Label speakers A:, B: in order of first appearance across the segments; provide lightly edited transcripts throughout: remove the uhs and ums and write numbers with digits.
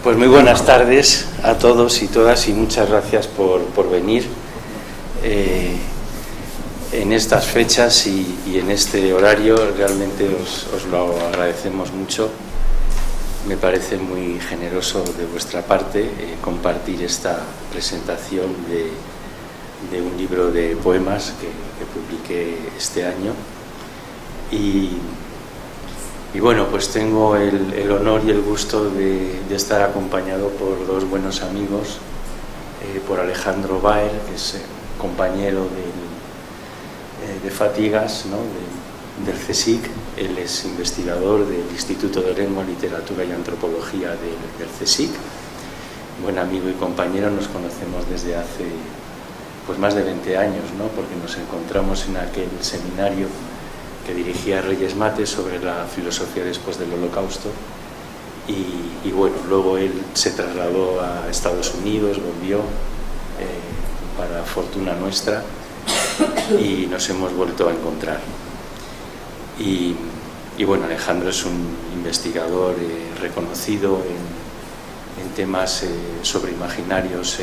A: Pues muy buenas tardes a todos y todas y muchas gracias por venir en estas fechas y en este horario. Realmente os lo agradecemos mucho. Me parece muy generoso de vuestra parte compartir esta presentación de un libro de poemas que publiqué este año. Y bueno, pues tengo el honor y el gusto de estar acompañado por dos buenos amigos, por Alejandro Baer, que es compañero de Fatigas, ¿no? del CSIC. Él es investigador del Instituto de Lengua, Literatura y Antropología del CSIC. Buen amigo y compañero, nos conocemos desde hace pues más de 20 años, ¿no? Porque nos encontramos en aquel seminario que dirigía Reyes Mate sobre la filosofía después del Holocausto y bueno, luego él se trasladó a Estados Unidos, volvió para fortuna nuestra y nos hemos vuelto a encontrar. Y bueno, Alejandro es un investigador reconocido en temas sobre imaginarios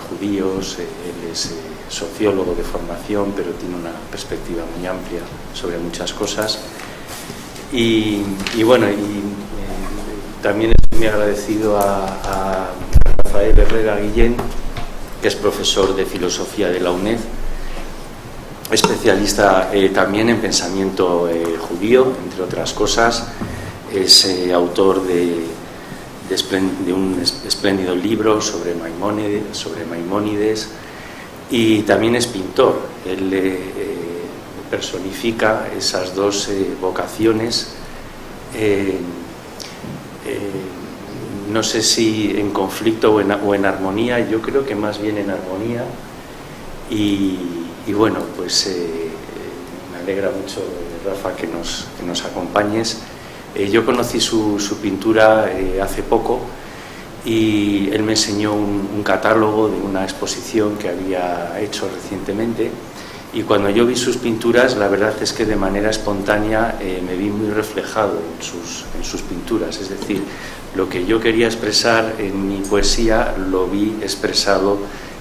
A: judíos. Él es sociólogo de formación, pero tiene una perspectiva muy amplia sobre muchas cosas. Y bueno, también estoy muy agradecido a Rafael Herrera Guillén, que es profesor de filosofía de la UNED, especialista también en pensamiento judío, entre otras cosas. Es autor de un espléndido libro sobre Maimónides, y también es pintor. Él personifica esas dos vocaciones, no sé si en conflicto o en armonía. Yo creo que más bien en armonía, y bueno, pues me alegra mucho, Rafa, que nos acompañes. Yo conocí su pintura hace poco y él me enseñó un catálogo de una exposición que había hecho recientemente, y cuando yo vi sus pinturas, la verdad es que de manera espontánea me vi muy reflejado en sus pinturas. Es decir, lo que yo quería expresar en mi poesía lo vi expresado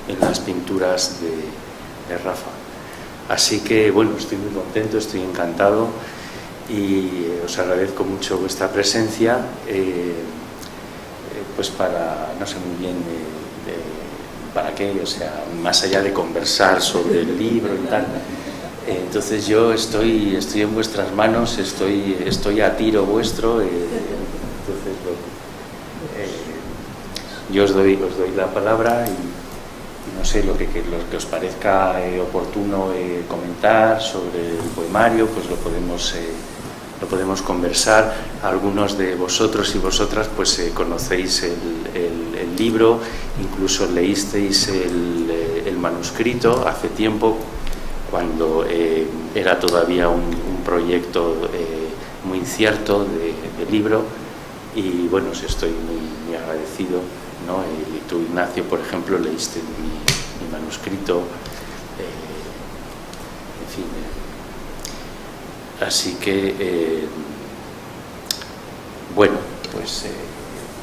A: en las pinturas de Rafa. Así que bueno, estoy muy contento, estoy encantado y os agradezco mucho vuestra presencia, pues para, no sé muy bien para qué, o sea, más allá de conversar sobre el libro y tal. Entonces yo estoy en vuestras manos, estoy a tiro vuestro. Entonces yo os doy la palabra y no sé, lo que os parezca oportuno comentar sobre el poemario, pues lo podemos conversar. Algunos de vosotros y vosotras pues conocéis el libro, incluso leísteis el manuscrito hace tiempo, cuando era todavía un proyecto muy incierto de libro, y bueno, os estoy muy agradecido, ¿no? Y tú, Ignacio, por ejemplo, leíste mi manuscrito, en fin. Así que, bueno, pues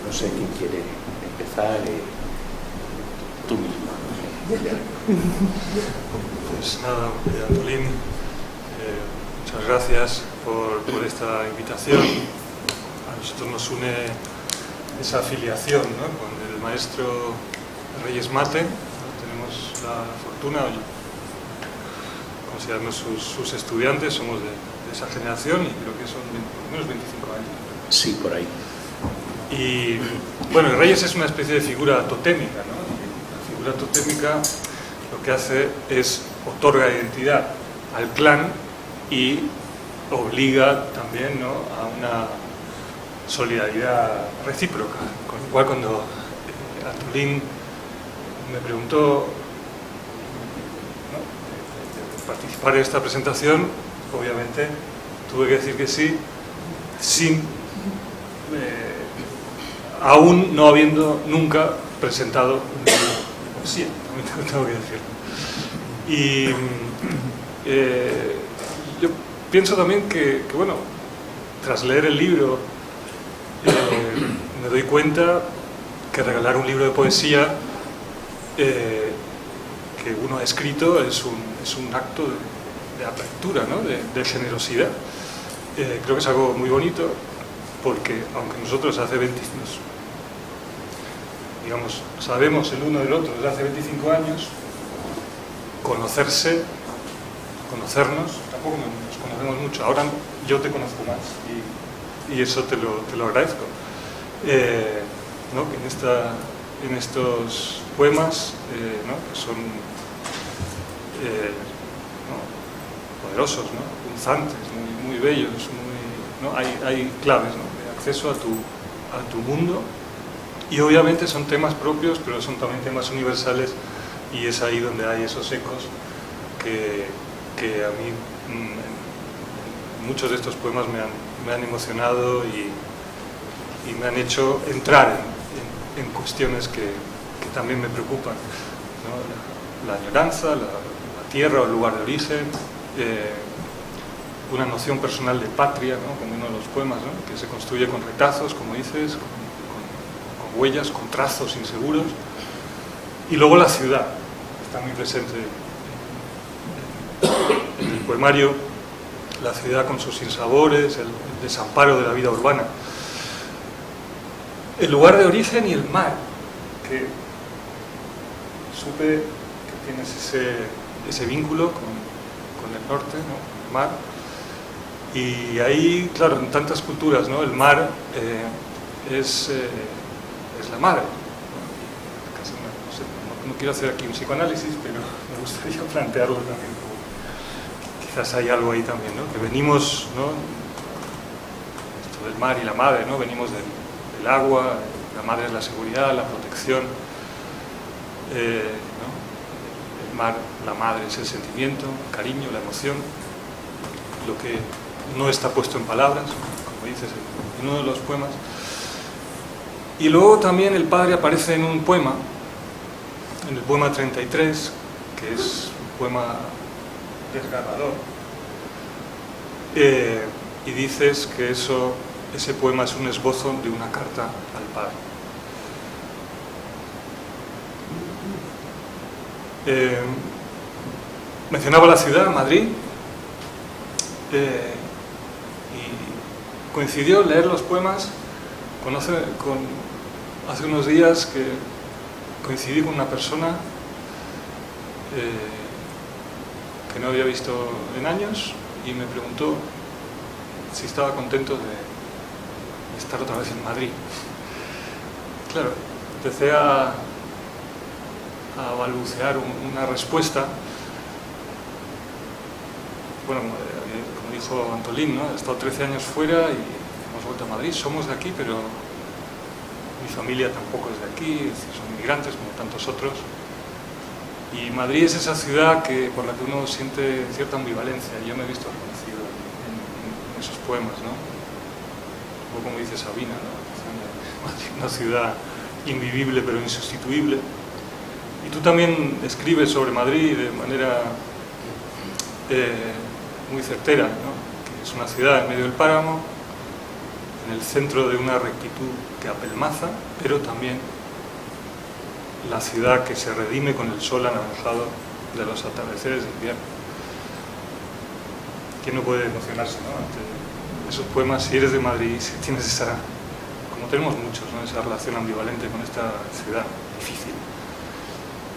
A: no sé quién quiere empezar, tú misma.
B: Pues nada, Antolín, muchas gracias por esta invitación. A nosotros nos une esa afiliación, ¿no?, con el maestro Reyes Mate, ¿no? Tenemos la fortuna de considerarnos sus estudiantes, somos de esa generación y creo que son unos 25 años.
A: Sí, por ahí.
B: Y bueno, Reyes es una especie de figura totémica, ¿no? La figura totémica lo que hace es otorga identidad al clan y obliga también, ¿no?, a una solidaridad recíproca. Con lo cual, cuando Antolín me preguntó, ¿no?, de participar en esta presentación, obviamente tuve que decir que sí, sin aún no habiendo nunca presentado un libro de poesía, también tengo que decirlo. Y yo pienso también que bueno, tras leer el libro me doy cuenta que regalar un libro de poesía que uno ha escrito es un acto de apertura, ¿no? de generosidad. Creo que es algo muy bonito, porque aunque nosotros hace 20 años, digamos, sabemos el uno del otro desde hace 25 años, conocernos, tampoco nos conocemos mucho. Ahora yo te conozco más y eso te lo agradezco. ¿No? Que en estos poemas, ¿no? que son ¿no? poderosos, ¿no? punzantes, muy bellos, ¿no? hay claves, ¿no? de acceso a tu mundo, y obviamente son temas propios, pero son también temas universales, y es ahí donde hay esos ecos que a mí muchos de estos poemas me han emocionado y me han hecho entrar en cuestiones que también me preocupan, ¿no? La añoranza, la tierra o el lugar de origen, una noción personal de patria, ¿no? como uno de los poemas, ¿no? que se construye con retazos, como dices, con huellas, con trazos inseguros, y luego la ciudad, está muy presente en el poemario, la ciudad con sus sinsabores, el desamparo de la vida urbana, el lugar de origen y el mar, que supe que tienes ese vínculo con el norte, ¿no? el mar, y ahí, claro, en tantas culturas, ¿no? el mar es la madre. No quiero hacer aquí un psicoanálisis, pero me gustaría plantearlo también. Quizás hay algo ahí también, ¿no? que venimos, ¿no? esto del mar y la madre, ¿no? venimos del agua, la madre es la seguridad, la protección, ¿no? el mar, la madre es el sentimiento, el cariño, la emoción, lo que no está puesto en palabras, como dices en uno de los poemas. Y luego también el padre aparece en un poema, en el poema 33, que es un poema desgarrador, y dices que ese poema es un esbozo de una carta al padre. Mencionaba la ciudad, Madrid, y coincidió leer los poemas hace unos días que coincidí con una persona que no había visto en años y me preguntó si estaba contento de estar otra vez en Madrid. Claro, empecé a balbucear una respuesta. Bueno, como dijo Antolín, ¿no? He estado 13 años fuera y hemos vuelto a Madrid, somos de aquí, pero mi familia tampoco es de aquí, son inmigrantes como tantos otros. Y Madrid es esa ciudad por la que uno siente cierta ambivalencia, y yo me he visto reconocido en esos poemas, ¿no? Un poco como dice Sabina, ¿no? Madrid, una ciudad invivible pero insustituible. Y tú también escribes sobre Madrid de manera muy certera, ¿no? Que es una ciudad en medio del páramo, en el centro de una rectitud que apelmaza, pero también la ciudad que se redime con el sol anaranjado de los atardeceres de invierno. ¿Quién no puede emocionarse, ¿no? ante esos poemas? Si eres de Madrid, si tienes como tenemos muchos, ¿no? esa relación ambivalente con esta ciudad difícil.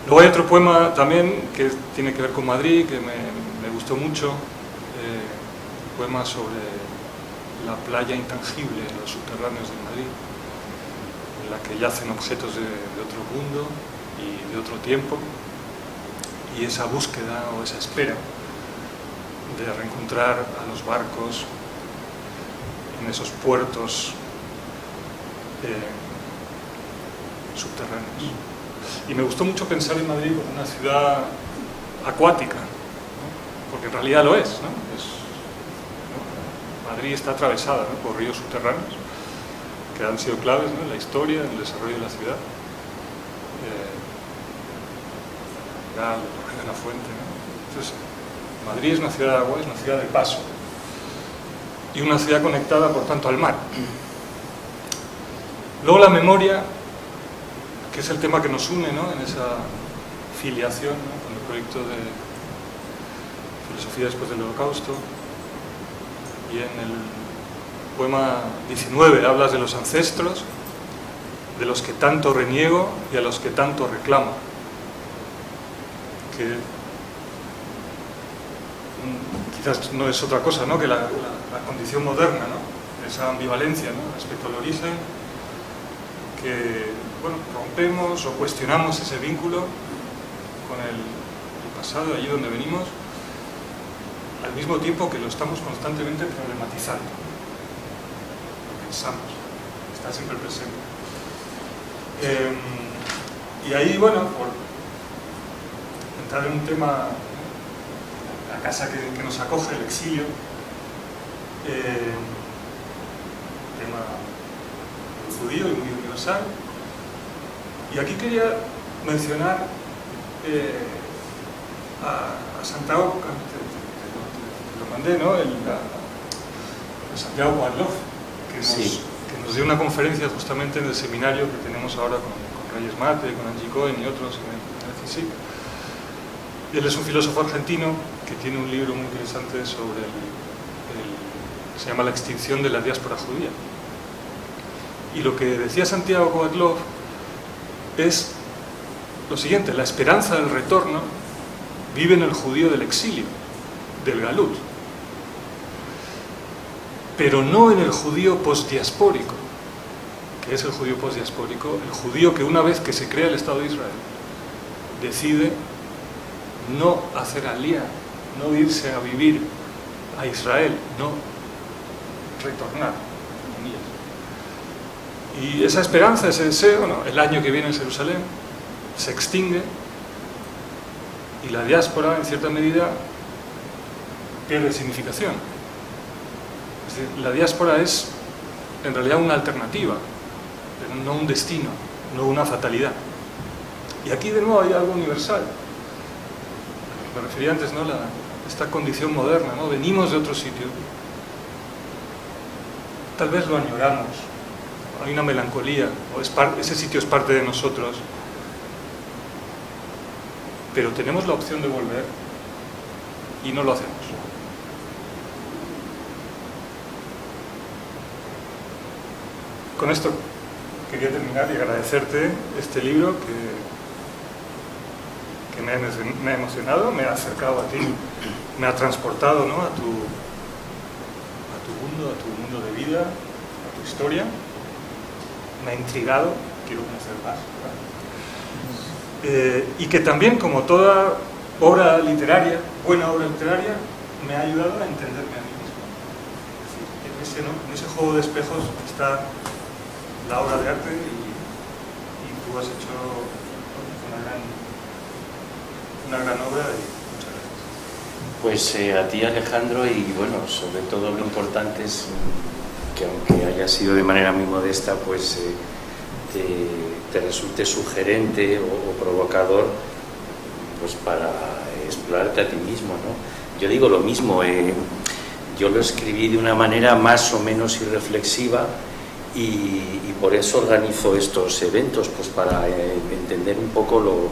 B: Luego hay otro poema también que tiene que ver con Madrid, que me gustó mucho, un poema sobre la playa intangible en los subterráneos de Madrid, en la que yacen objetos de otro mundo y de otro tiempo, y esa búsqueda o esa espera de reencontrar a los barcos en esos puertos subterráneos. Y me gustó mucho pensar en Madrid como una ciudad acuática, ¿no? Porque en realidad lo es, ¿no? ¿no? Madrid está atravesada, ¿no? por ríos subterráneos que han sido claves, ¿no? en la historia, en el desarrollo de la ciudad. La fuente, ¿no? Entonces, Madrid es una ciudad de agua, es una ciudad de paso y una ciudad conectada, por tanto, al mar. Luego la memoria que es el tema que nos une, ¿no?, en esa filiación, ¿no?, con el proyecto de Filosofía después del Holocausto. Y en el poema 19 hablas de los ancestros, de los que tanto reniego y a los que tanto reclamo, que quizás no es otra cosa, ¿no?, que la condición moderna, ¿no?, esa ambivalencia, ¿no?, respecto al origen, que, bueno, rompemos o cuestionamos ese vínculo con el pasado, allí donde venimos, al mismo tiempo que lo estamos constantemente problematizando. Lo pensamos, está siempre presente. Y ahí, bueno, por entrar en un tema, la casa que nos acoge, el exilio, tema judío y muy universal. Y aquí quería mencionar a Santiago, te lo mandé, ¿no?, a Santiago Kovadlov, que nos dio una conferencia justamente en el seminario que tenemos ahora con Reyes Mate, con Angie Cohen y otros en el CSIC. Y él es un filósofo argentino que tiene un libro muy interesante sobre se llama La extinción de la diáspora judía. Y lo que decía Santiago Kovadlov es lo siguiente: la esperanza del retorno vive en el judío del exilio, del galut, pero no en el judío postdiaspórico. ¿Qué es el judío postdiaspórico? El judío que, una vez que se crea el Estado de Israel, decide no hacer alía, no irse a vivir a Israel, no retornar. Y esa esperanza, ese deseo, ¿no?, el año que viene en Jerusalén, se extingue y la diáspora, en cierta medida, pierde significación. Es decir, la diáspora es, en realidad, una alternativa, pero no un destino, no una fatalidad. Y aquí, de nuevo, hay algo universal. Me refería antes, ¿no?, esta condición moderna, ¿no?, venimos de otro sitio, tal vez lo añoramos, hay una melancolía, o ese sitio es parte de nosotros, pero tenemos la opción de volver y no lo hacemos. Con esto quería terminar y agradecerte este libro que me ha emocionado, me ha acercado a ti, me ha transportado, ¿no?, a tu mundo de vida, a tu historia. Me ha intrigado, quiero conocer más, ¿verdad? Y que también, como toda obra literaria, buena obra literaria, me ha ayudado a entenderme a mí mismo. Es decir, en ese juego de espejos está la obra de arte y tú has hecho una gran obra y muchas gracias.
A: Pues a ti, Alejandro, y bueno, sobre todo lo importante es que, aunque haya sido de manera muy modesta, pues te resulte sugerente o provocador, pues para explorarte a ti mismo, ¿no? Yo digo lo mismo, yo lo escribí de una manera más o menos irreflexiva y por eso organizo estos eventos, pues para entender un poco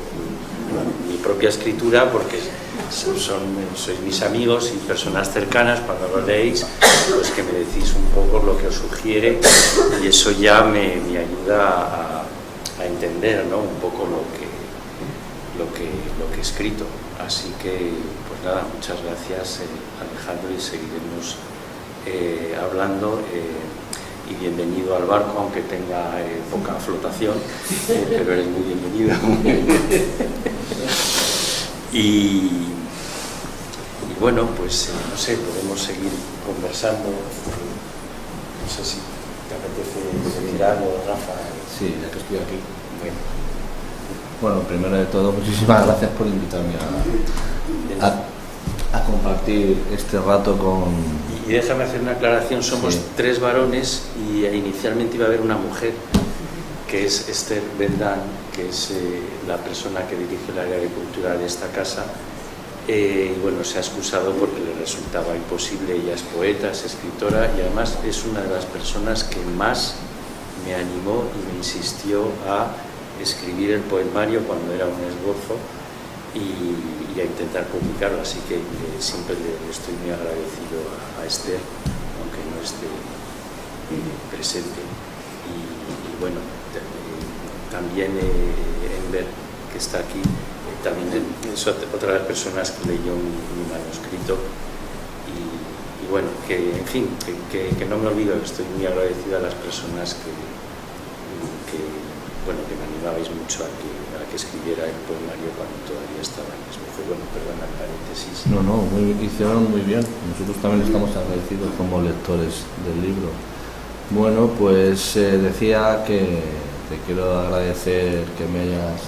A: mi propia escritura, porque sois mis amigos y personas cercanas. Cuando lo leéis, pues que me decís un poco lo que os sugiere, y eso ya me ayuda a entender, ¿no?, un poco lo que he escrito. Así que, pues nada, muchas gracias, Alejandro, y seguiremos hablando. Y bienvenido al barco, aunque tenga poca flotación, pero eres muy bienvenido. Y bueno, pues no sé, podemos seguir conversando. No sé si te apetece decir algo, Rafa.
C: Sí, ya que estoy aquí. Bueno, primero de todo, muchísimas gracias por invitarme a compartir este rato con...
A: Y déjame hacer una aclaración, somos 3 varones y inicialmente iba a haber una mujer, que es Esther Bendán, que es la persona que dirige el área de cultura de esta casa, y bueno, se ha excusado porque le resultaba imposible. Ella es poeta, es escritora y además es una de las personas que más me animó y me insistió a escribir el poemario cuando era un esbozo y a intentar publicarlo, así que siempre le estoy muy agradecido a Esther, aunque no esté presente. Y bueno, también Enver, que está aquí, también es otra de las personas que leyó mi manuscrito y bueno, que en fin, que no me olvido, que estoy muy agradecido a las personas que me animabais mucho a que escribiera el poemario cuando todavía estaba en esbozo. Bueno, perdona el paréntesis.
C: No, hicieron muy bien. Nosotros también estamos agradecidos como lectores del libro. Bueno, pues decía que te quiero agradecer que me hayas...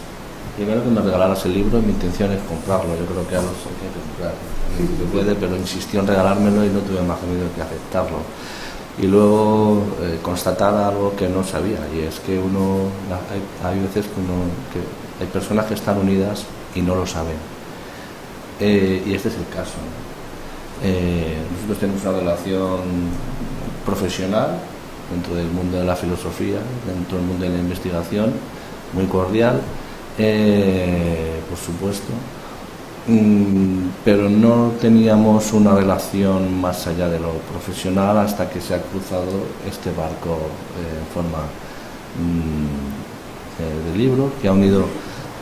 C: Primero que me regalaras el libro, mi intención es comprarlo. Yo creo que a los hay que comprar. Se puede, pero insistió en regalármelo y no tuve más remedio que aceptarlo. Y luego constatar algo que no sabía, y es que hay veces que hay personas que están unidas y no lo saben. Y este es el caso, ¿no? Nosotros tenemos una relación profesional dentro del mundo de la filosofía, dentro del mundo de la investigación, muy cordial, por supuesto, pero no teníamos una relación más allá de lo profesional hasta que se ha cruzado este barco en forma de libro, que ha unido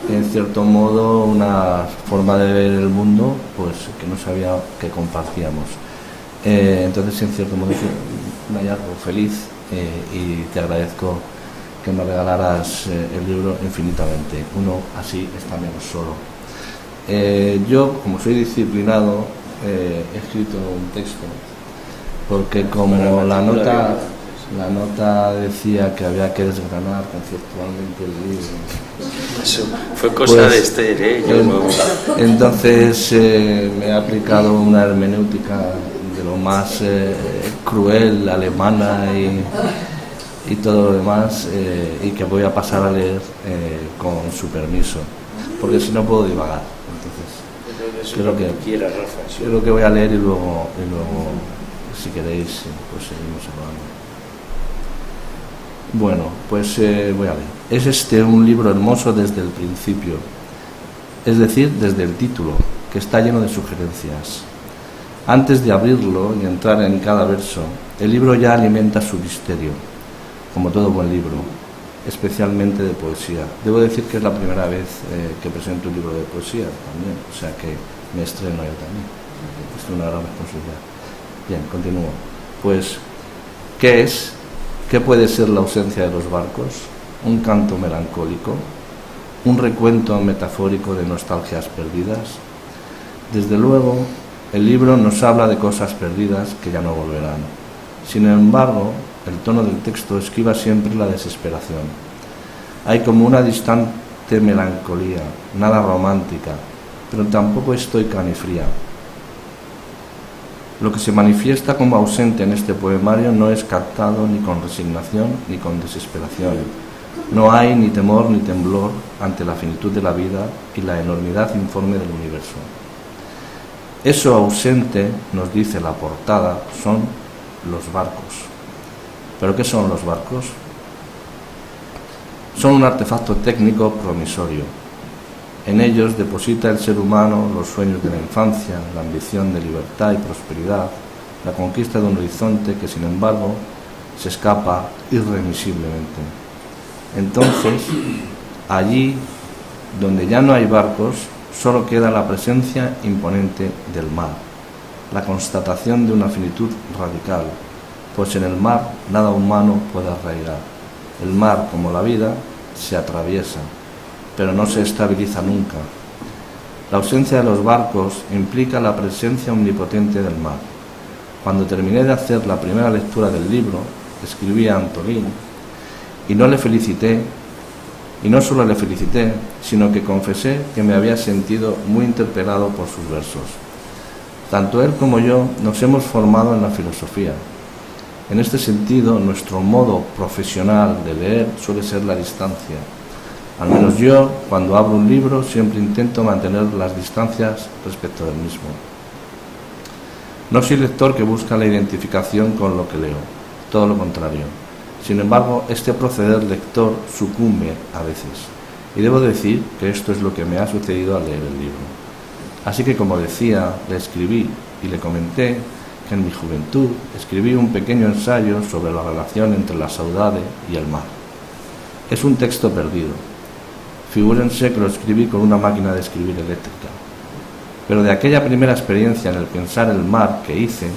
C: en cierto modo una forma de ver el mundo pues que no sabía que compartíamos. Entonces, en cierto modo, es un hallazgo feliz y te agradezco que me regalaras el libro infinitamente. Uno así está menos solo. Yo, como soy disciplinado, he escrito un texto, porque como la nota decía que había que desgranar conceptualmente el libro.
A: Eso fue cosa de Esther,
C: Entonces me he aplicado una hermenéutica de lo más cruel, alemana y todo lo demás, y que voy a pasar a leer con su permiso, porque si no puedo divagar. Entonces creo que voy a leer y luego si queréis pues seguimos hablando. Bueno, pues voy a leer. Es un libro hermoso desde el principio, es decir, desde el título, que está lleno de sugerencias. Antes de abrirlo y entrar en cada verso, el libro ya alimenta su misterio, como todo buen libro, especialmente de poesía. Debo decir que es la primera vez que presento un libro de poesía también, o sea que me estreno yo también. Es una gran responsabilidad. Bien, continúo. Pues, ¿qué es? ¿Qué puede ser la ausencia de los barcos? ¿Un canto melancólico? ¿Un recuento metafórico de nostalgias perdidas? Desde luego, el libro nos habla de cosas perdidas que ya no volverán. Sin embargo, el tono del texto esquiva siempre la desesperación. Hay como una distante melancolía, nada romántica, pero tampoco estoica ni fría. Lo que se manifiesta como ausente en este poemario no es captado ni con resignación ni con desesperación. No hay ni temor ni temblor ante la finitud de la vida y la enormidad informe del universo. Eso ausente, nos dice la portada, son los barcos. ¿Pero qué son los barcos? Son un artefacto técnico promisorio. En ellos deposita el ser humano los sueños de la infancia, la ambición de libertad y prosperidad, la conquista de un horizonte que, sin embargo, se escapa irremisiblemente. Entonces, allí donde ya no hay barcos, solo queda la presencia imponente del mar, la constatación de una finitud radical, pues en el mar nada humano puede arraigar. El mar, como la vida, se atraviesa, pero no se estabiliza nunca. La ausencia de los barcos implica la presencia omnipotente del mar. Cuando terminé de hacer la primera lectura del libro, escribí a Antolín y no solo le felicité, sino que confesé que me había sentido muy interpelado por sus versos. Tanto él como yo nos hemos formado en la filosofía. En este sentido, nuestro modo profesional de leer suele ser la distancia. Al menos yo, cuando abro un libro, siempre intento mantener las distancias respecto del mismo. No soy lector que busca la identificación con lo que leo, todo lo contrario. Sin embargo, este proceder lector sucumbe a veces. Y debo decir que esto es lo que me ha sucedido al leer el libro. Así que, como decía, le escribí y le comenté que en mi juventud escribí un pequeño ensayo sobre la relación entre la saudade y el mar. Es un texto perdido. Figúrense que lo escribí con una máquina de escribir eléctrica. Pero de aquella primera experiencia en el pensar el mar que hice,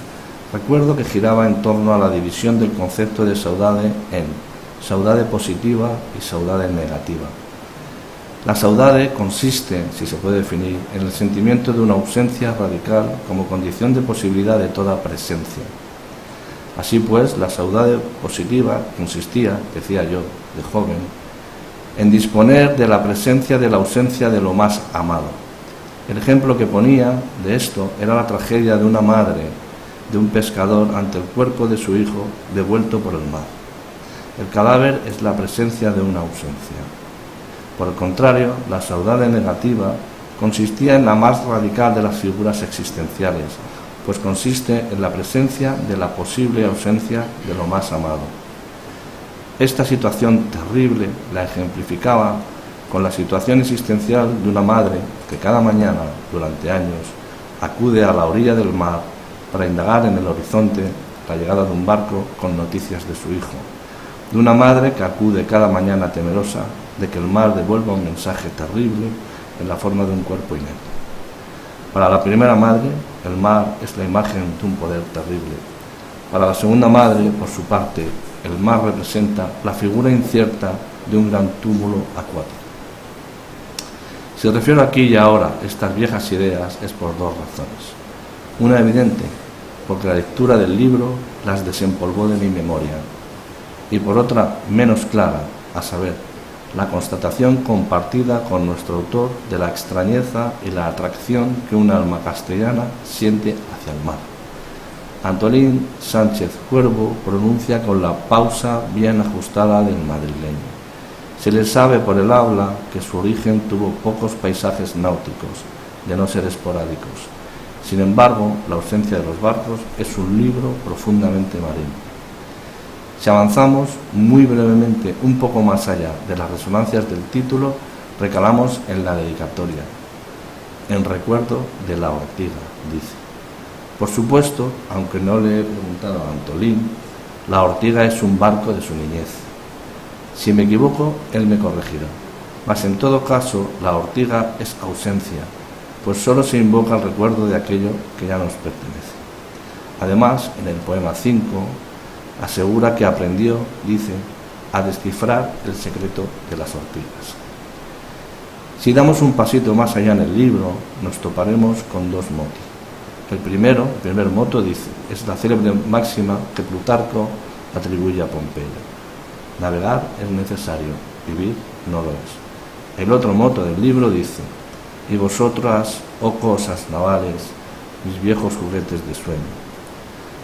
C: recuerdo que giraba en torno a la división del concepto de saudade en saudade positiva y saudade negativa. La saudade consiste, si se puede definir, en el sentimiento de una ausencia radical como condición de posibilidad de toda presencia. Así pues, la saudade positiva consistía, decía yo, de joven, en disponer de la presencia de la ausencia de lo más amado. El ejemplo que ponía de esto era la tragedia de una madre, de un pescador ante el cuerpo de su hijo devuelto por el mar. El cadáver es la presencia de una ausencia. Por el contrario, la saudade negativa consistía en la más radical de las figuras existenciales, pues consiste en la presencia de la posible ausencia de lo más amado. Esta situación terrible la ejemplificaba con la situación existencial de una madre que cada mañana, durante años, acude a la orilla del mar para indagar en el horizonte la llegada de un barco con noticias de su hijo, de una madre que acude cada mañana temerosa de que el mar devuelva un mensaje terrible en la forma de un cuerpo inerte. Para la primera madre, el mar es la imagen de un poder terrible. Para la segunda madre, por su parte, el mar representa la figura incierta de un gran túmulo acuático. Si refiero aquí y ahora estas viejas ideas es por dos razones. Una evidente, porque la lectura del libro las desempolvó de mi memoria, y por otra menos clara, a saber, la constatación compartida con nuestro autor de la extrañeza y la atracción que un alma castellana siente hacia el mar. Antolín Sánchez Cuervo pronuncia con la pausa bien ajustada del madrileño. Se le sabe por el habla que su origen tuvo pocos paisajes náuticos, de no ser esporádicos. Sin embargo, La ausencia de los barcos es un libro profundamente marino. Si avanzamos muy brevemente un poco más allá de las resonancias del título, recalamos en la dedicatoria. En recuerdo de la Ortiga, dice. Por supuesto, aunque no le he preguntado a Antolín, la Ortiga es un barco de su niñez. Si me equivoco, él me corregirá. Mas en todo caso, la Ortiga es ausencia, pues solo se invoca el recuerdo de aquello que ya nos pertenece. Además, en el poema 5, asegura que aprendió, dice, a descifrar el secreto de las ortigas. Si damos un pasito más allá en el libro, nos toparemos con dos motos. El primer moto dice, es la célebre máxima que Plutarco atribuye a Pompeyo. Navegar es necesario, vivir no lo es. El otro moto del libro dice, y vosotras, oh cosas navales, mis viejos juguetes de sueño.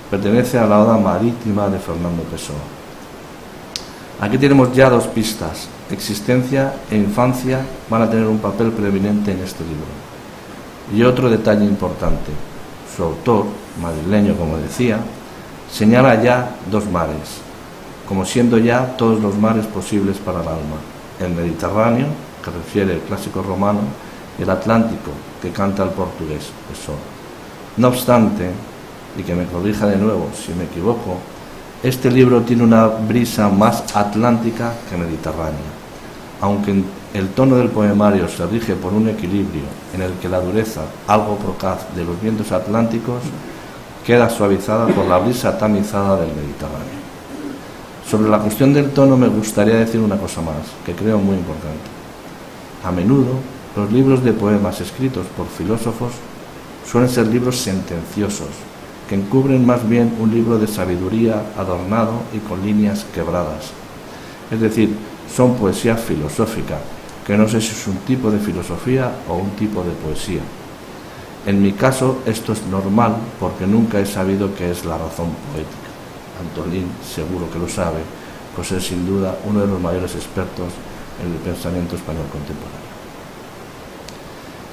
C: Pertenece a la Oda Marítima de Fernando Pessoa. Aquí tenemos ya dos pistas. Existencia e infancia van a tener un papel preeminente en este libro. Y otro detalle importante. Su autor, madrileño como decía, señala ya dos mares, como siendo ya todos los mares posibles para el alma. El Mediterráneo, que refiere el clásico romano, y el Atlántico, que canta el portugués, Pessoa. No obstante, y que me corrija de nuevo si me equivoco, este libro tiene una brisa más atlántica que mediterránea, aunque el tono del poemario se rige por un equilibrio en el que la dureza, algo procaz de los vientos atlánticos, queda suavizada por la brisa tamizada del Mediterráneo. Sobre la cuestión del tono me gustaría decir una cosa más, que creo muy importante. A menudo, los libros de poemas escritos por filósofos suelen ser libros sentenciosos, que encubren más bien un libro de sabiduría adornado y con líneas quebradas. Es decir, son poesía filosófica, que no sé si es un tipo de filosofía o un tipo de poesía. En mi caso, esto es normal porque nunca he sabido qué es la razón poética. Antolín seguro que lo sabe, pues es sin duda uno de los mayores expertos en el pensamiento español contemporáneo.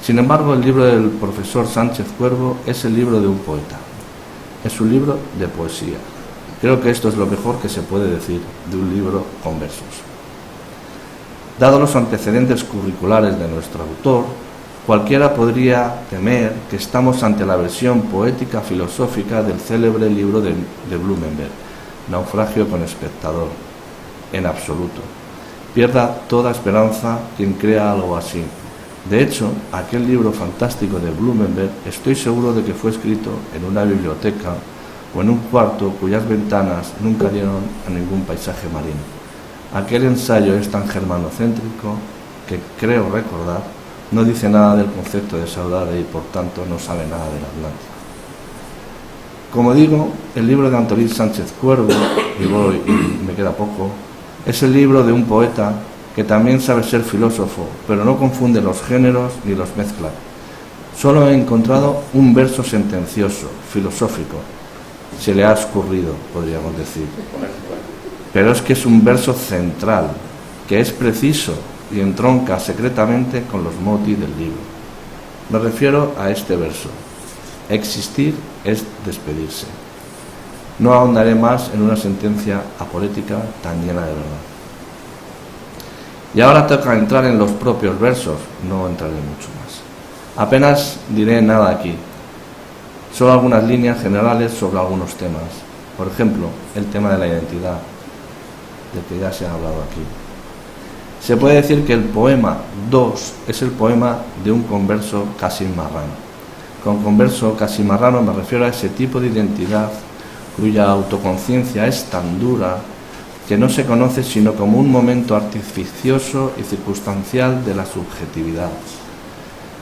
C: Sin embargo, el libro del profesor Sánchez Cuervo es el libro de un poeta. Es un libro de poesía. Creo que esto es lo mejor que se puede decir de un libro con versos. Dado los antecedentes curriculares de nuestro autor, cualquiera podría temer que estamos ante la versión poética filosófica del célebre libro de Blumenberg, Naufragio con espectador. En absoluto. Pierda toda esperanza quien crea algo así. De hecho, aquel libro fantástico de Blumenberg estoy seguro de que fue escrito en una biblioteca o en un cuarto cuyas ventanas nunca dieron a ningún paisaje marino. Aquel ensayo es tan germanocéntrico que, creo recordar, no dice nada del concepto de saudade y por tanto no sabe nada del Atlántico. Como digo, el libro de Antolín Sánchez Cuervo, y me queda poco, es el libro de un poeta que también sabe ser filósofo, pero no confunde los géneros ni los mezcla. Solo he encontrado un verso sentencioso, filosófico. Se le ha escurrido, podríamos decir. Pero es que es un verso central, que es preciso y entronca secretamente con los motis del libro. Me refiero a este verso. Existir es despedirse. No ahondaré más en una sentencia aporética tan llena de verdad. Y ahora toca entrar en los propios versos, no entraré mucho más. Apenas diré nada aquí, solo algunas líneas generales sobre algunos temas. Por ejemplo, el tema de la identidad, del que ya se ha hablado aquí. Se puede decir que el poema 2 es el poema de un converso casimarrano. Con converso casimarrano me refiero a ese tipo de identidad cuya autoconciencia es tan dura que no se conoce sino como un momento artificioso y circunstancial de la subjetividad.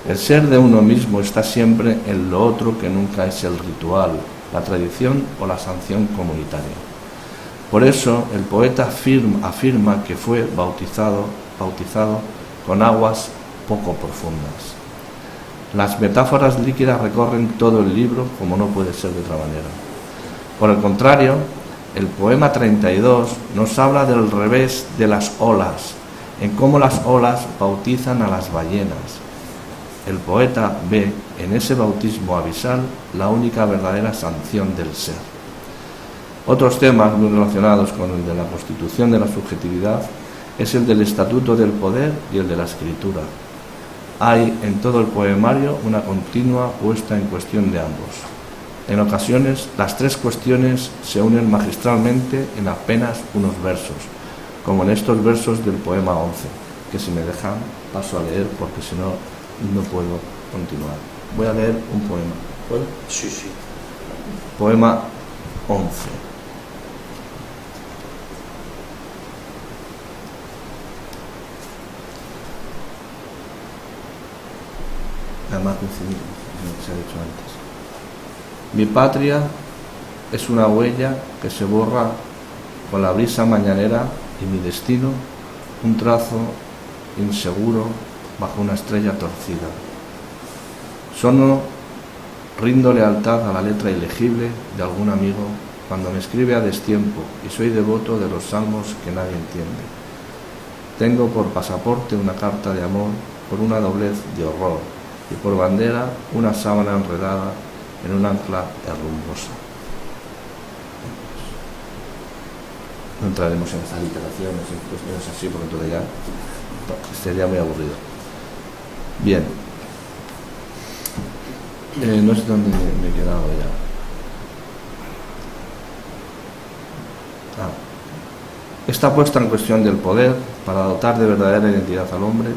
C: El ser de uno mismo está siempre en lo otro que nunca es el ritual, la tradición o la sanción comunitaria. Por eso el poeta afirma que fue bautizado con aguas poco profundas. Las metáforas líquidas recorren todo el libro como no puede ser de otra manera. Por el contrario, el poema 32 nos habla del revés de las olas, en cómo las olas bautizan a las ballenas. El poeta ve en ese bautismo abisal la única verdadera sanción del ser. Otros temas muy relacionados con el de la constitución de la subjetividad es el del estatuto del poder y el de la escritura. Hay en todo el poemario una continua puesta en cuestión de ambos. En ocasiones, las tres cuestiones se unen magistralmente en apenas unos versos, como en estos versos del poema 11, que si me dejan paso a leer porque si no, no puedo continuar. Voy a leer un poema. ¿Puedo?
A: Sí, sí.
C: Poema 11. Además coincidir con lo que se ha dicho antes. Mi patria es una huella que se borra con la brisa mañanera y mi destino un trazo inseguro bajo una estrella torcida. Solo rindo lealtad a la letra ilegible de algún amigo cuando me escribe a destiempo y soy devoto de los salmos que nadie entiende. Tengo por pasaporte una carta de amor por una doblez de horror y por bandera una sábana enredada en un ancla herrumbosa. No entraremos en esas literaciones, en cuestiones así, porque entonces ya sería muy aburrido. Bien. No sé dónde me he quedado ya. Esta puesta en cuestión del poder para dotar de verdadera identidad al hombre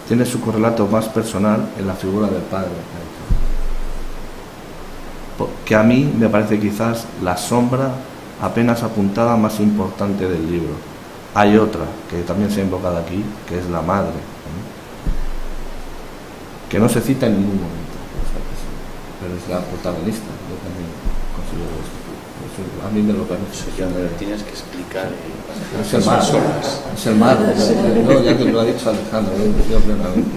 C: tiene su correlato más personal en la figura del padre, que a mí me parece quizás la sombra apenas apuntada más importante del libro. Hay otra que también se ha invocado aquí, que es la madre, que no se cita en ningún momento, pero es la protagonista. Yo también considero esto. A mí me lo parece.
A: Tienes que explicar.
C: Es el mar. Es el mar. No, ya que lo ha dicho Alejandro, yo plenamente.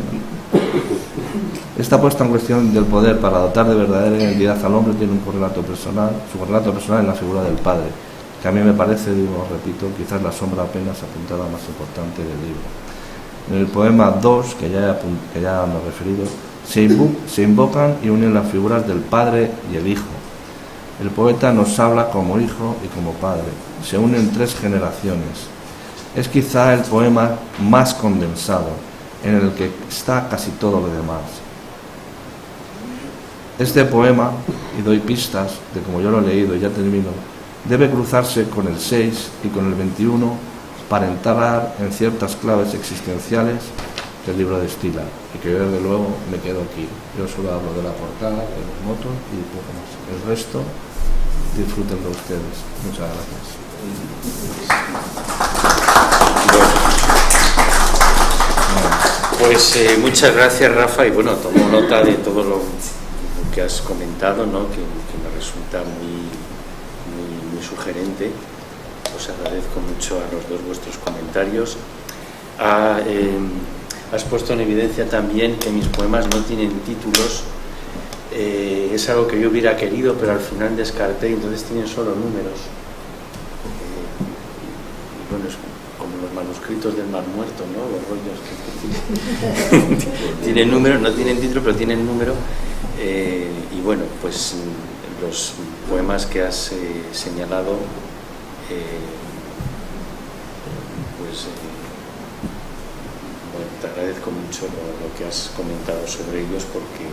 C: Esta puesta en cuestión del poder para dotar de verdadera identidad al hombre tiene un correlato personal, su correlato personal en la figura del padre, que a mí me parece, repito, quizás la sombra apenas apuntada más importante del libro. En el poema 2, que ya me he referido, se invocan y unen las figuras del padre y el hijo. El poeta nos habla como hijo y como padre. Se unen tres generaciones. Es quizá el poema más condensado, en el que está casi todo lo demás. Este poema, y doy pistas de como yo lo he leído y ya termino, debe cruzarse con el 6 y con el 21 para entrar en ciertas claves existenciales que el libro destila, y que yo desde luego me quedo aquí. Yo solo hablo de la portada, de los motos y poco más. El resto, disfrútenlo ustedes. Muchas gracias.
A: Pues muchas gracias, Rafa, y bueno, tomo nota de todo lo que has comentado, ¿no? que me resulta muy sugerente. Os agradezco mucho a los dos vuestros comentarios. Has puesto en evidencia también que mis poemas no tienen títulos. Es algo que yo hubiera querido, pero al final descarté, entonces tienen solo números. Y bueno, es como los manuscritos del Mar Muerto, ¿no? Los rollos que tienen número, no tienen título, pero tienen número. Y bueno, pues los poemas que has señalado, pues bueno, te agradezco mucho lo que has comentado sobre ellos, porque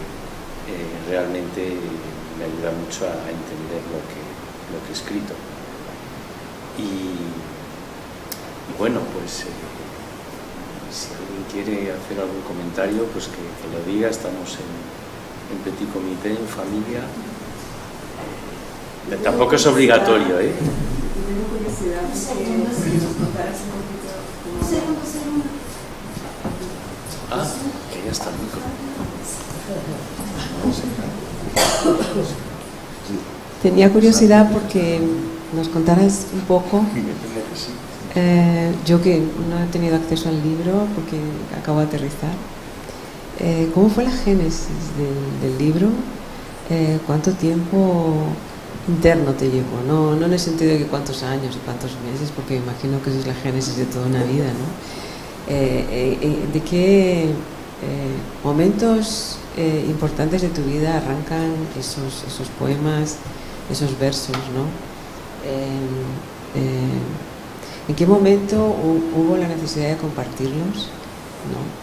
A: realmente me ayuda mucho a entender lo que he escrito. Y bueno, pues si alguien quiere hacer algún comentario, pues que lo diga. Estamos en petit comité, en familia. Tampoco es obligatorio, ¿eh?
D: Tengo curiosidad,
A: Que ya está el micro.
D: Tenía curiosidad porque nos contaras un poco. Yo que no he tenido acceso al libro porque acabo de aterrizar. ¿Cómo fue la génesis del libro? ¿Cuánto tiempo interno te llevó? No en el sentido de que cuántos años y cuántos meses, porque me imagino que esa es la génesis de toda una vida, ¿no? ¿De qué momentos importantes de tu vida arrancan esos poemas, esos versos, ¿no? ¿En qué momento hubo la necesidad de compartirlos, ¿no?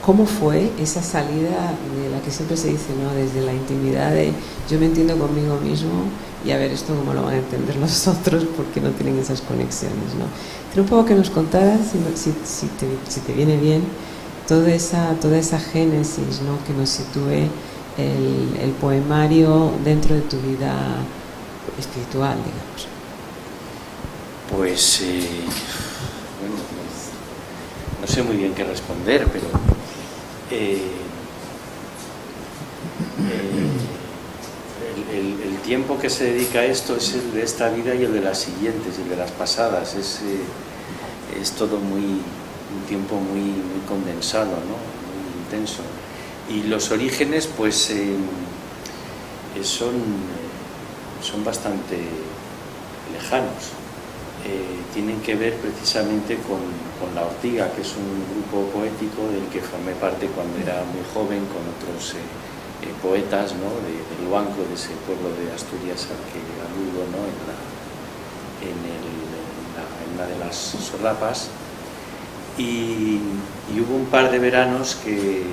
D: ¿Cómo fue esa salida de la que siempre se dice, ¿no? Desde la intimidad de yo me entiendo conmigo mismo y a ver esto cómo lo van a entender los otros porque no tienen esas conexiones, ¿no? Quiero un poco que nos contaras, si te viene bien, toda esa génesis, ¿no? Que nos sitúe el poemario dentro de tu vida espiritual, digamos.
A: Pues bueno, no sé muy bien qué responder, pero el tiempo que se dedica a esto es el de esta vida y el de las siguientes y el de las pasadas. Es todo un tiempo muy condensado, ¿no? Muy intenso. Y los orígenes pues son bastante lejanos. Tienen que ver precisamente con La Ortiga, que es un grupo poético del que formé parte cuando era muy joven, con otros poetas, ¿no? del Luanco, de ese pueblo de Asturias al que aludo, ¿no? en una de las solapas. Y hubo un par de veranos que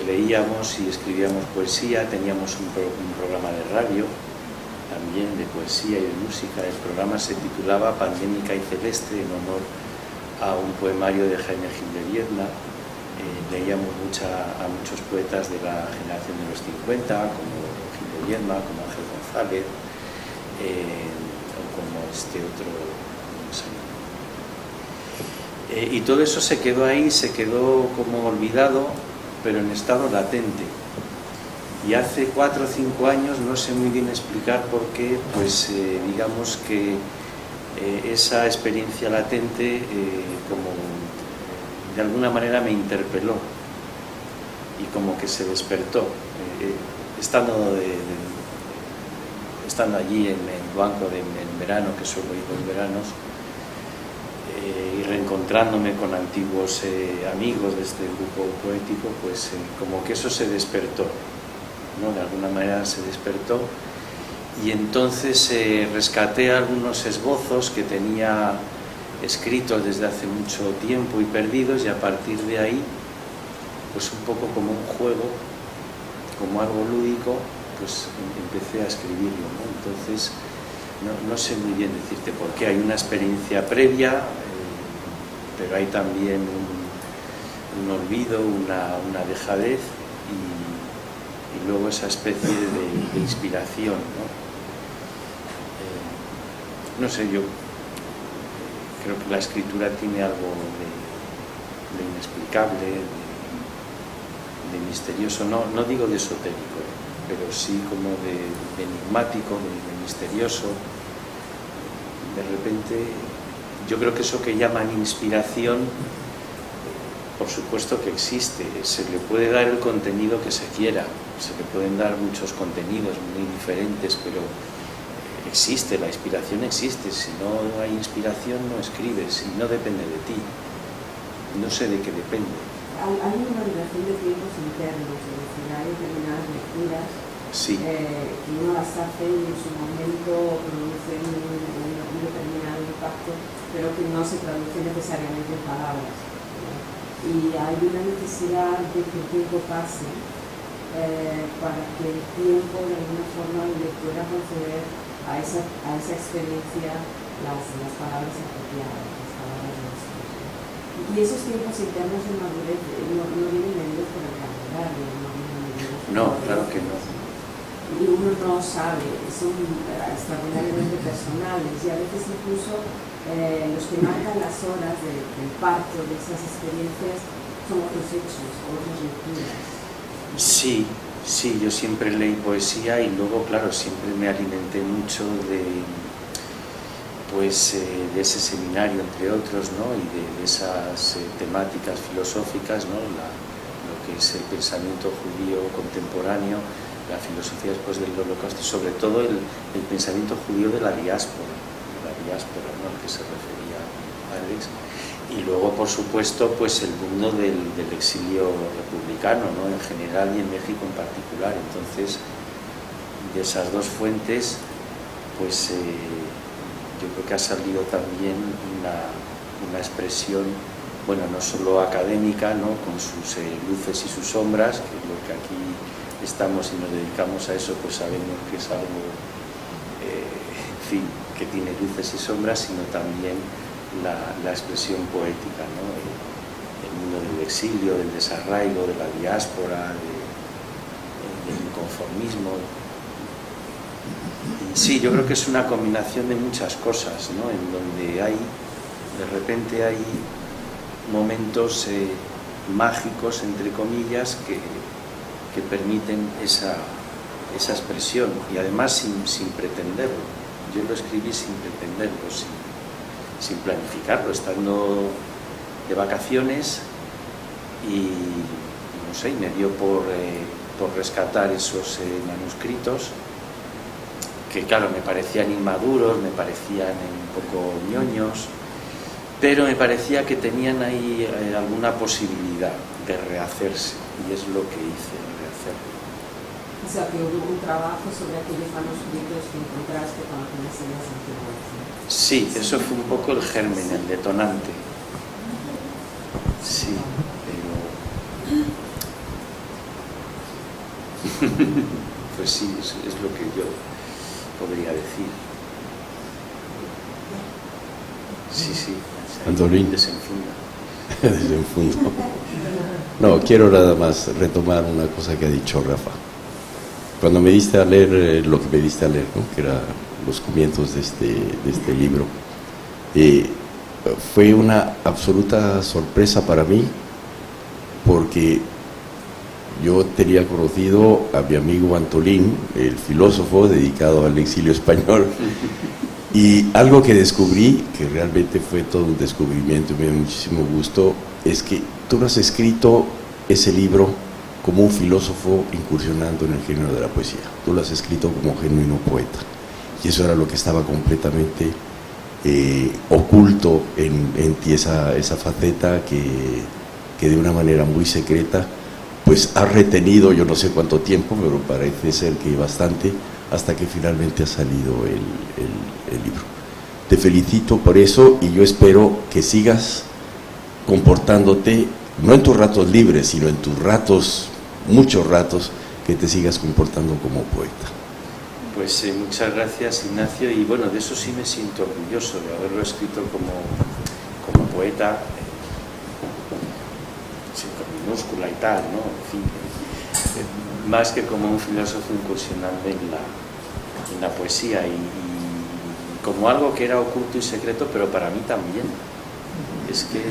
A: leíamos y escribíamos poesía. Teníamos un programa de radio también de poesía y de música. El programa se titulaba Pandémica y Celeste, en honor a un poemario de Jaime Gil de Viedma. Leíamos a muchos poetas de la generación de los 50, como Gil de Viedma, como Ángel González, o como este otro, no sé. Y todo eso se quedó ahí, se quedó como olvidado, pero en estado latente. Y hace 4 o 5 años, no sé muy bien explicar por qué, pues digamos que esa experiencia latente como de alguna manera me interpeló y como que se despertó. Estando allí en el banco en verano, que suelo ir en veranos, y reencontrándome con antiguos amigos de este grupo poético, pues como que eso se despertó, ¿no? De alguna manera se despertó Y entonces rescaté algunos esbozos que tenía escritos desde hace mucho tiempo y perdidos, y a partir de ahí, pues un poco como un juego, como algo lúdico, pues empecé a escribirlo, ¿no? Entonces no sé muy bien decirte por qué. Hay una experiencia previa, pero hay también un olvido, una dejadez y luego esa especie de inspiración, ¿no? No sé, yo creo que la escritura tiene algo de inexplicable, de misterioso, no digo de esotérico, pero sí como de enigmático, de misterioso. De repente, yo creo que eso que llaman inspiración, por supuesto que existe, se le puede dar el contenido que se quiera, se le pueden dar muchos contenidos muy diferentes, pero existe, la inspiración existe. Si no hay inspiración, no escribes, y no depende de ti. No sé de qué depende.
E: Hay una duración de tiempos internos, es decir, hay determinadas lecturas
A: sí.
E: Que uno las hace y en su momento producen un determinado impacto, pero que no se traduce necesariamente en palabras, ¿no? Y hay una necesidad de que el tiempo pase para que el tiempo de alguna forma le pueda conceder a esa experiencia las palabras apropiadas, las palabras nuestras. Y esos tiempos internos de madurez no vienen medidos por el calendario, no vienen medidos por
A: claro que no.
E: Y uno no sabe, son extraordinariamente personales, y a veces incluso los que marcan las horas del parto de esas experiencias son otros hechos, otras lecturas.
A: Sí, yo siempre leí poesía y luego, claro, siempre me alimenté mucho de ese seminario, entre otros, ¿no? Y de esas temáticas filosóficas, ¿no? Lo que es el pensamiento judío contemporáneo, la filosofía después del Holocausto, y sobre todo el pensamiento judío de la diáspora, ¿no? Al que se refería Alex. Y luego, por supuesto, pues el mundo del exilio republicano, ¿no? En general y en México en particular. Entonces, de esas dos fuentes, pues yo creo que ha salido también una expresión, bueno, no solo académica, ¿no? Con sus luces y sus sombras, que es lo que aquí estamos y nos dedicamos a eso, pues sabemos que es algo, en fin, que tiene luces y sombras, sino también la expresión poética, ¿no? El mundo del exilio, del desarraigo, de la diáspora, del inconformismo. Y sí, yo creo que es una combinación de muchas cosas, ¿no? En donde de repente hay momentos mágicos, entre comillas, que permiten esa expresión, y además sin pretenderlo. Yo lo escribí sin pretenderlo, sin planificarlo, estando de vacaciones, y no sé, me dio por rescatar esos manuscritos que, claro, me parecían inmaduros, me parecían un poco ñoños, pero me parecía que tenían ahí alguna posibilidad de rehacerse, y es lo que hice, rehacerlo.
E: O sea, que hubo un trabajo sobre aquellos manuscritos que encontraste cuando te enseñas antiguas.
A: Sí, eso fue un poco el germen, el detonante. Sí, pero... pues sí, es lo que yo podría decir. Sí.
F: Antolín.
A: Desenfunda.
F: Desenfundo. No, quiero nada más retomar una cosa que ha dicho Rafa. Cuando me diste a leer lo que me diste a leer, ¿no? Que era los comienzos de este libro, fue una absoluta sorpresa para mí, porque yo tenía conocido a mi amigo Antolín, el filósofo dedicado al exilio español, y algo que descubrí, que realmente fue todo un descubrimiento y me dio muchísimo gusto, es que tú no has escrito ese libro como un filósofo incursionando en el género de la poesía, tú lo has escrito como genuino poeta, y eso era lo que estaba completamente oculto en ti, esa faceta que de una manera muy secreta pues has retenido, yo no sé cuánto tiempo, pero parece ser que bastante, hasta que finalmente ha salido el libro. Te felicito por eso y yo espero que sigas comportándote, no en tus ratos libres, sino en tus ratos, muchos ratos, que te sigas comportando como poeta.
A: Pues muchas gracias, Ignacio, y bueno, de eso sí me siento orgulloso, de haberlo escrito como poeta, con minúscula y tal, ¿no? En fin, más que como un filósofo incursionando en la poesía y como algo que era oculto y secreto, pero para mí también. Es que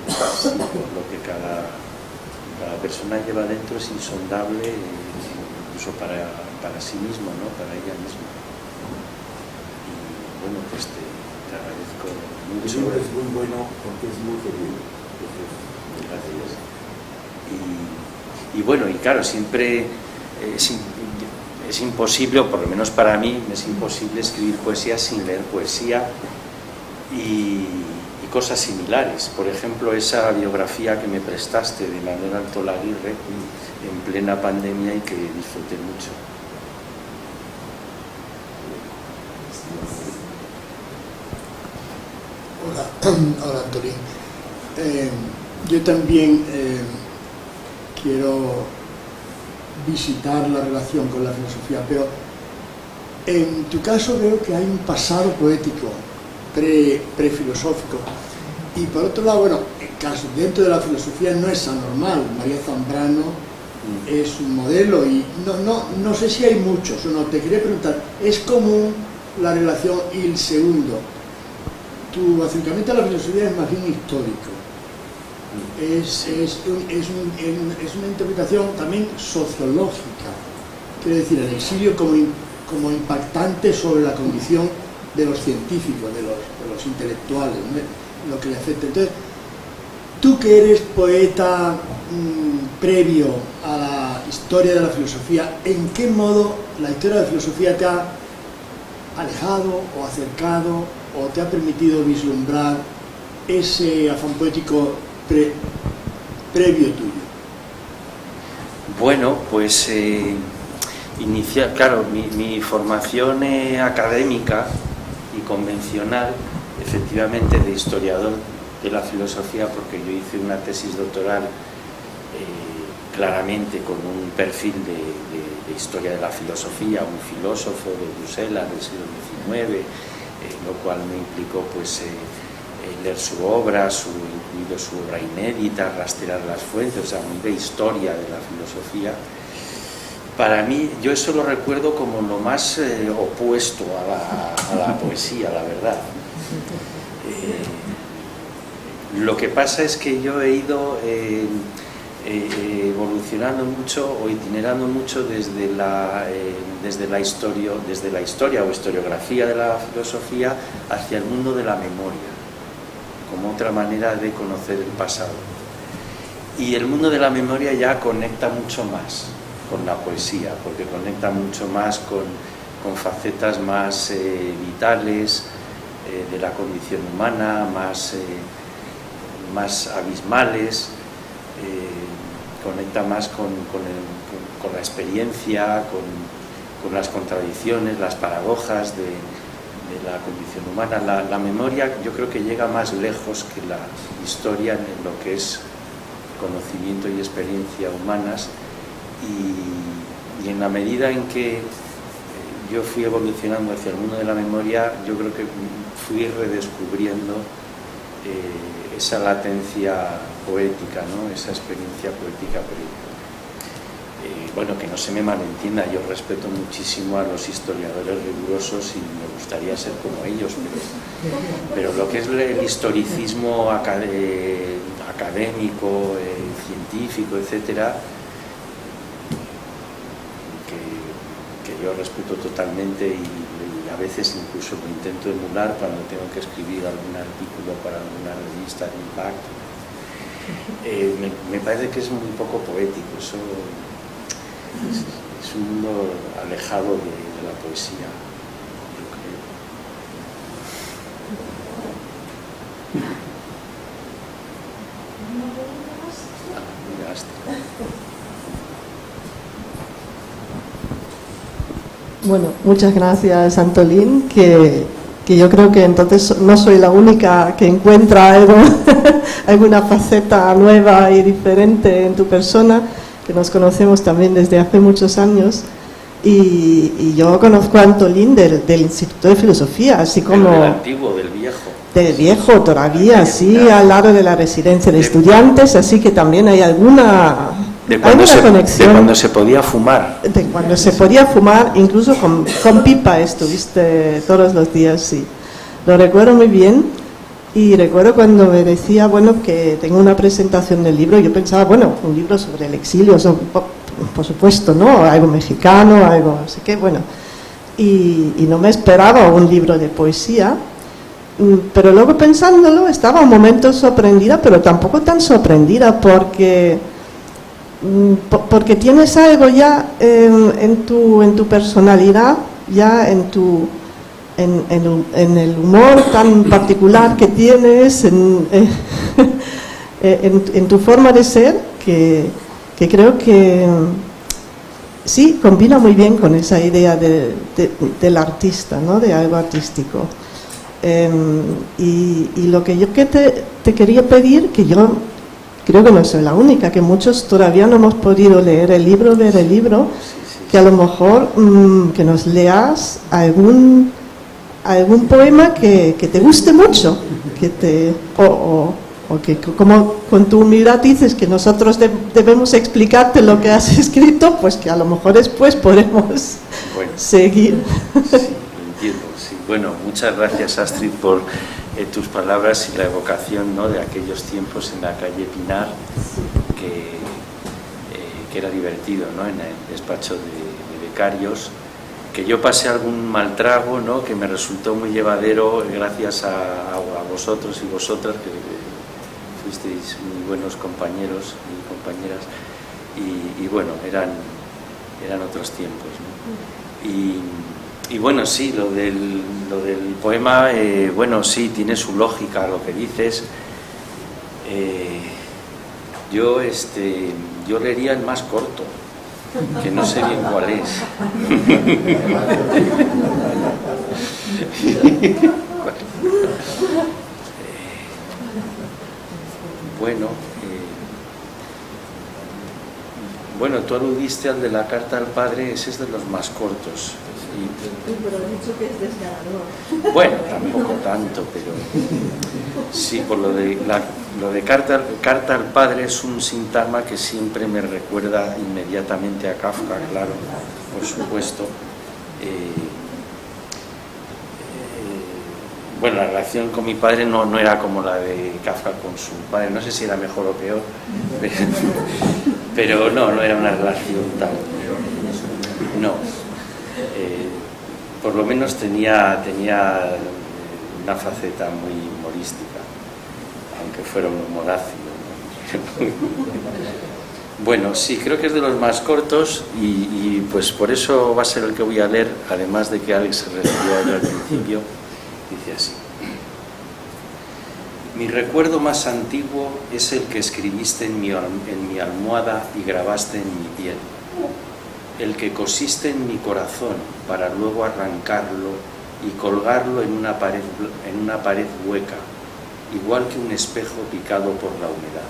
A: lo que cada persona lleva dentro es insondable, incluso para sí mismo, ¿no? Para ella misma. Y bueno, pues te agradezco mucho.
F: El libro es muy bueno porque es muy querido.
A: Gracias. Y bueno, y claro, siempre es imposible, o por lo menos para mí, es imposible escribir poesía sin leer poesía y cosas similares. Por ejemplo, esa biografía que me prestaste de Manuel Altolaguirre en plena pandemia y que disfruté mucho.
G: Hola Antolín. Yo también quiero visitar la relación con la filosofía, pero en tu caso veo que hay un pasado poético prefilosófico y por otro lado, bueno, en caso dentro de la filosofía no es anormal. María Zambrano es un modelo y no sé si hay muchos o no. Te quería preguntar, ¿es común la relación y el segundo? Tu acercamiento a la filosofía es más bien histórico. Es una interpretación también sociológica, quiero decir, el exilio como impactante sobre la condición de los científicos, de los intelectuales, ¿no? Lo que le afecta. Entonces, tú que eres poeta previo a la historia de la filosofía, ¿en qué modo la historia de la filosofía te ha alejado o acercado o te ha permitido vislumbrar ese afán poético previo tuyo?
A: Bueno, pues claro, mi formación académica y convencional, efectivamente, de historiador de la filosofía, porque yo hice una tesis doctoral claramente con un perfil de historia de la filosofía, un filósofo de Bruselas del siglo XIX, lo cual me implicó pues leer su obra, incluido su obra inédita, rastrear las fuentes, o sea, muy de historia de la filosofía. Para mí, yo eso lo recuerdo como lo más opuesto a la poesía, la verdad. Lo que pasa es que yo he ido evolucionando mucho o itinerando mucho desde la historia o historiografía de la filosofía hacia el mundo de la memoria, como otra manera de conocer el pasado. Y el mundo de la memoria ya conecta mucho más con la poesía, porque conecta mucho más con facetas más vitales de la condición humana, más abismales, conecta más con la experiencia, con las contradicciones, las paradojas de la condición humana. La memoria yo creo que llega más lejos que la historia en lo que es conocimiento y experiencia humanas, y en la medida en que yo fui evolucionando hacia el mundo de la memoria, yo creo que fui redescubriendo esa latencia poética, ¿no? Esa experiencia poética previa. Bueno, que no se me malentienda, yo respeto muchísimo a los historiadores rigurosos y me gustaría ser como ellos, pero lo que es el historicismo académico, científico, etcétera, que yo respeto totalmente y a veces incluso lo intento emular cuando tengo que escribir algún artículo para alguna revista de impacto. Me parece que es muy poco poético, eso es un mundo alejado de la poesía, yo creo.
H: Bueno, muchas gracias, Antolín, que yo creo que entonces no soy la única que encuentra algo, alguna faceta nueva y diferente en tu persona, que nos conocemos también desde hace muchos años. Y yo conozco a Antolín del Instituto de Filosofía, así como...
A: Del antiguo, del viejo.
H: Del viejo todavía, sí, al lado de la residencia de estudiantes, así que también hay alguna...
A: De cuando se podía fumar.
H: De cuando se podía fumar, incluso con pipa estuviste todos los días, sí. Lo recuerdo muy bien y recuerdo cuando me decía, bueno, que tengo una presentación del libro, yo pensaba, bueno, un libro sobre el exilio, por supuesto, ¿no? Algo mexicano, algo así que, bueno. Y no me esperaba un libro de poesía, pero luego pensándolo estaba un momento sorprendida, pero tampoco tan sorprendida porque tienes algo ya en tu personalidad, ya en el humor tan particular que tienes, en tu forma de ser, que creo que sí, combina muy bien con esa idea del artista, ¿no? De algo artístico. Y lo que yo te quería pedir, que yo creo que no soy la única, que muchos todavía no hemos podido leer el libro, que a lo mejor que nos leas algún poema que te guste mucho, o que como con tu humildad dices que nosotros debemos explicarte lo que has escrito, pues que a lo mejor después podemos seguir.
A: Sí, lo entiendo, sí. Bueno, muchas gracias, Astrid, por tus palabras y la evocación, ¿no?, de aquellos tiempos en la calle Pinar, que era divertido, ¿no?, en el despacho de becarios, que yo pasé algún mal trago, ¿no?, que me resultó muy llevadero gracias a vosotros y vosotras, que fuisteis muy buenos compañeros y compañeras, y bueno, eran otros tiempos, ¿no? Y bueno, sí, lo del poema, bueno, sí, tiene su lógica lo que dices. Yo leería el más corto, que no sé bien cuál es. Bueno, tú aludiste al de la carta al padre, ese es de los más cortos.
H: Sí, pero he dicho que es desgarrador.
A: Bueno, tampoco tanto, pero sí, por lo de carta al padre es un sintagma que siempre me recuerda inmediatamente a Kafka, claro, por supuesto. Bueno, la relación con mi padre no era como la de Kafka con su padre, no sé si era mejor o peor, pero no era una relación tal. No. Por lo menos tenía una faceta muy humorística, aunque fuera un humor ácido, ¿no? Bueno, sí, creo que es de los más cortos y pues por eso va a ser el que voy a leer, además de que Alex se refirió a él al principio. Dice así: mi recuerdo más antiguo es el que escribiste en mi almohada y grabaste en mi piel, el que cosiste en mi corazón para luego arrancarlo y colgarlo en una pared hueca, igual que un espejo picado por la humedad.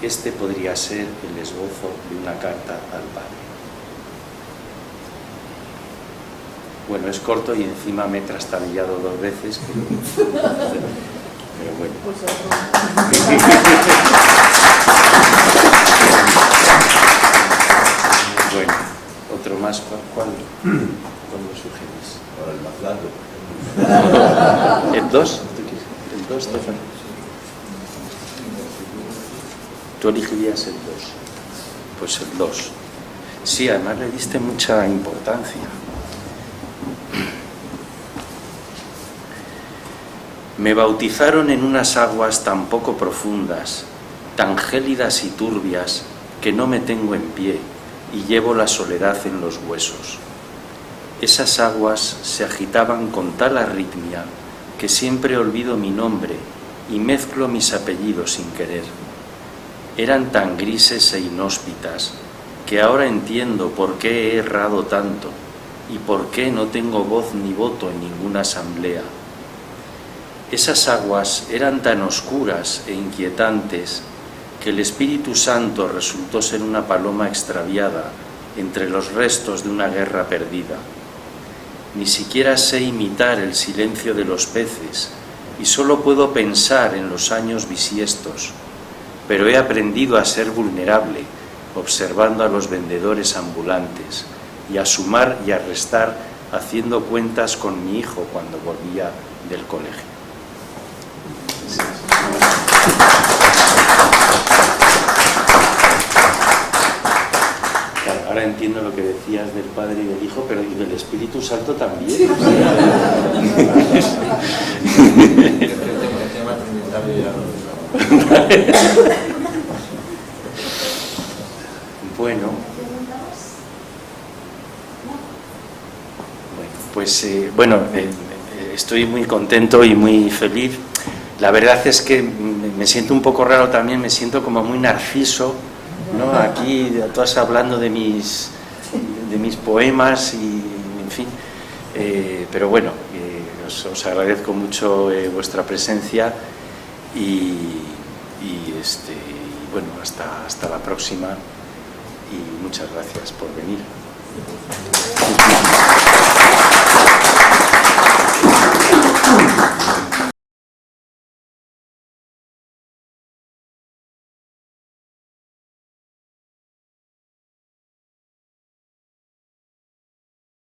A: Este podría ser el esbozo de una carta al padre. Bueno, es corto y encima me he trastabillado 2 veces, pero bueno. Bueno, otro más, ¿cuál lo sugieres?
F: Ahora el más largo.
A: ¿El 2? ¿El 2, Stefan? Tú elegirías el 2. Pues el 2. Sí, además le diste mucha importancia. Me bautizaron en unas aguas tan poco profundas, tan gélidas y turbias, que no me tengo en pie y llevo la soledad en los huesos. Esas aguas se agitaban con tal arritmia que siempre olvido mi nombre y mezclo mis apellidos sin querer. Eran tan grises e inhóspitas que ahora entiendo por qué he errado tanto y por qué no tengo voz ni voto en ninguna asamblea. Esas aguas eran tan oscuras e inquietantes que el Espíritu Santo resultó ser una paloma extraviada entre los restos de una guerra perdida. Ni siquiera sé imitar el silencio de los peces y solo puedo pensar en los años bisiestos, pero he aprendido a ser vulnerable observando a los vendedores ambulantes y a sumar y a restar haciendo cuentas con mi hijo cuando volvía del colegio. Claro, ahora entiendo lo que decías del Padre y del Hijo, pero y del Espíritu Santo también. Bueno, pues estoy muy contento y muy feliz. La verdad es que me siento un poco raro también, me siento como muy narciso, ¿no? Aquí todas hablando de mis poemas y en fin, pero bueno, os agradezco mucho vuestra presencia y bueno, hasta la próxima y muchas gracias por venir.